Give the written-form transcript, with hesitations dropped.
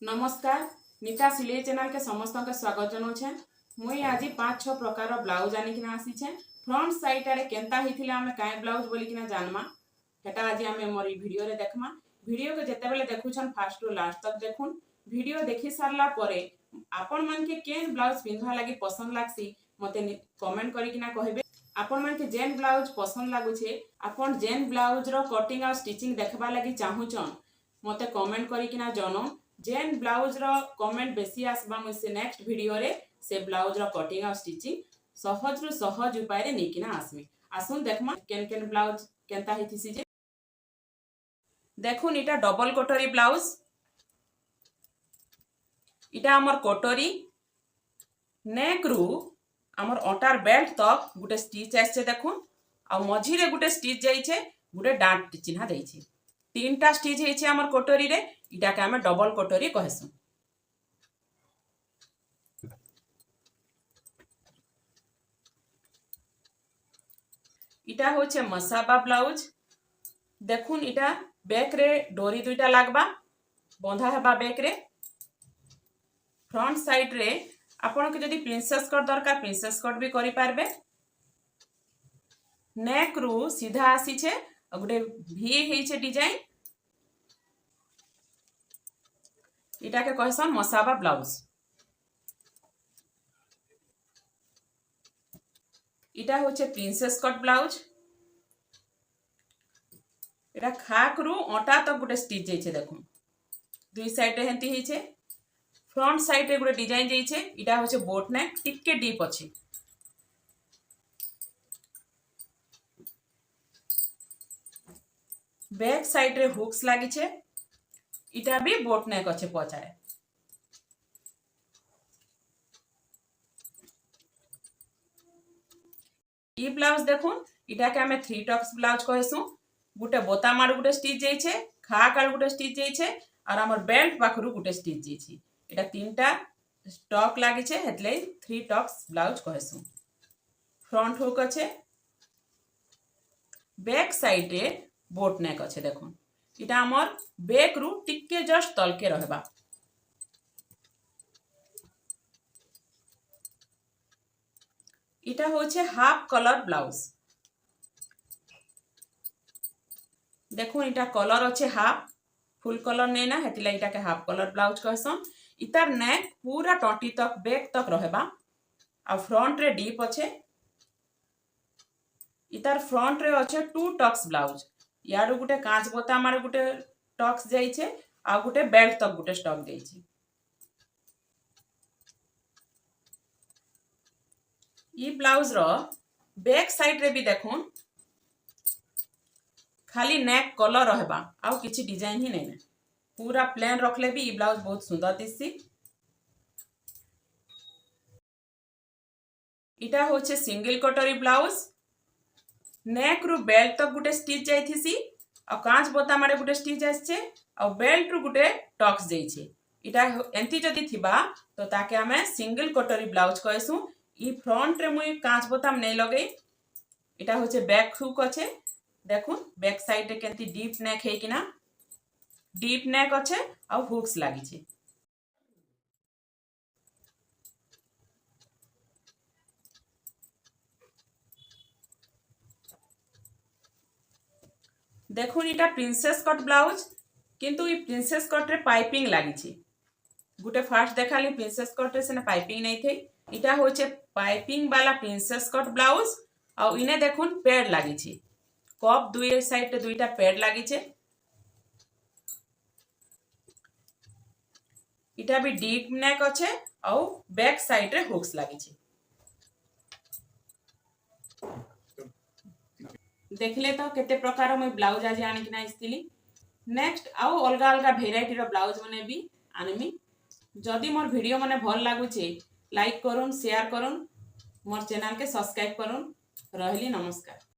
नमस्कार। नीता सिलाई चैनल के समस्त के स्वागत जनाऊे। मुई आज 5-6 प्रकार ब्लाउज आनिकिना आसीछे। फ्रंट साइड आरे केंता हिथिले आमे काई ब्लाउज बोलिकिना जानमा हेटा आज आमे मोर वीडियो रे देखमा। वीडियो के जते बेले देखुछन फास्ट टू लास्ट तक देखुन। वीडियो देखि सारला परे आपन मन के केन ब्लाउज पिंधवा लागि पसंद लागसी मते कमेंट करिकिना कहबे। आपन मन के जेन ब्लाउज पसंद लागुछे आपन जेन ब्लाउज रो कटिंग आ स्टिचिंग देखबा लागि चाहुछन मते कमेंट करिकिना जनो। जेन ब्लाउज रो कमेंट बेसी आसबा मुझे से नेक्स्ट वीडियो रे से ब्लाउज रो कटिंग और स्टिचिंग सहज रु सहज उपाय रे नेकिना आसमी। आसुन देखमा केन केन ब्लाउज केनता हिथिसी जे देखुन। इटा डबल कटोरी ब्लाउज, इटा हमर कटोरी नेक रु हमर अटार बेल्ट तक गुटे स्टिच आछे देखुन। आ मझी रे गुटे स्टिच जाइछे, गुटे डांट चिन्हा देइछे। तीनटा स्टिच हेइछे हमर कटोरी रे। इटा के हमें डबल कटोरी कहसु। इटा होचे मसाबा ब्लाउज। देखुन इटा बैक रे डोरी दुईटा लागबा बंधा हेबा बैक रे। फ्रंट साइड रे आपन के जदी प्रिंसेस कट दरकार प्रिंसेस कट भी करि पारबे। नेक रु सीधा आसीछे आ गुटे वी हेइछे डिजाइन। इटा के कहसन मसाबा ब्लाउज। इटा होचे प्रिंसेस कट ब्लाउज। इटा खाक रु अटा तक गुटे स्टिच जाइछे देखुन। दुई साइड रे हेंती हेइछे। फ्रंट साइड रे गुटे डिजाइन जाइछे। इटा होचे बोट नेक टिके डीप अछि। बैक साइड रे हुक्स लागिछे। इटा भी बोट नेक अछि पछाड़े। ई ब्लाउज देखुन। इटा के हमें 3 टक्स ब्लाउज कहसु। गुटे बोताम आड़ गुटे स्टिच जाइछे, खाक आड़ गुटे स्टिच जाइछे और हमर बेल्ट पाखरु गुटे स्टिच जाइछे। इटा तीनटा स्टॉक लागिछे हेतले 3 टक्स ब्लाउज कहसु। फ्रंट हुक अछि। बैक साइड रे बोट नेक अछि देखुन। इटा हमर बैक रु टिके जस्ट तलके रहबा। इटा होचे हाफ कलर ब्लाउज। देखुन इटा कलर अच्छे हाफ, फुल कलर नहीं ना हेतिला इटा के हाफ कलर ब्लाउज कहसन। इतार नेक पूरा टंटी तक बैक तक रहबा आ फ्रंट रे डीप अच्छे। इतार फ्रंट रे अच्छे 2 टक्स ब्लाउज। याडू गुटे कांच बोता मारे गुटे टक्स जाइछे आ गुटे बेल्ट तक गुटे स्टॉक जाइछे। ई ब्लाउज रो बैक साइड रे भी देखुन खाली नेक कलर रहबा आउ किछि डिजाइन ही नहीं। पूरा प्लेन रखले भी ई ब्लाउज बहुत सुंदर दिससी। इटा होचे सिंगल कटोरी ब्लाउज। नेक रु बेल्ट तक गुटे स्टिच जाइथिसी आ कांच बोता मारे गुटे स्टिच आछे आ बेल्ट रु गुटे टक्स जाइछे। इटा एंती जदी थिबा तो ताके हमें सिंगल कटोरी ब्लाउज कहसु। ई फ्रंट रे मुई कांच बोताम नहीं लगई। इटा होचे बैक हुक अच्छे देखुन। बैक साइड रे केंती डीप नेक है कि ना, डीप नेक अच्छे आ हुक्स लागिछे। देखुन इटा प्रिंसेस कट ब्लाउज किंतु ई प्रिंसेस कट रे पाइपिंग लागिछे। गुटे फास्ट देखाली प्रिंसेस कट रे सेना पाइपिंग नहीं थे। इटा होचे पाइपिंग वाला प्रिंसेस कट ब्लाउज आ इने देखुन पैड लागिछे। कप दुई साइड रे दुईटा पैड लागिछे। इटा भी डीप नेक अच्छे आ बैक साइड रे हुक्स लागिछे। देखले तो केते प्रकार मैं ब्लाउज आज आनिकिना आइस्तिली। नेक्स्ट आउ अलगा अलगा भेराइटी रो ब्लाउज मने भी आनमी। जदि मोर वीडियो मने भल लागुचे लाइक करुन, शेयर करुन, मोर चैनल के सब्सक्राइब करुन। रहली नमस्कार।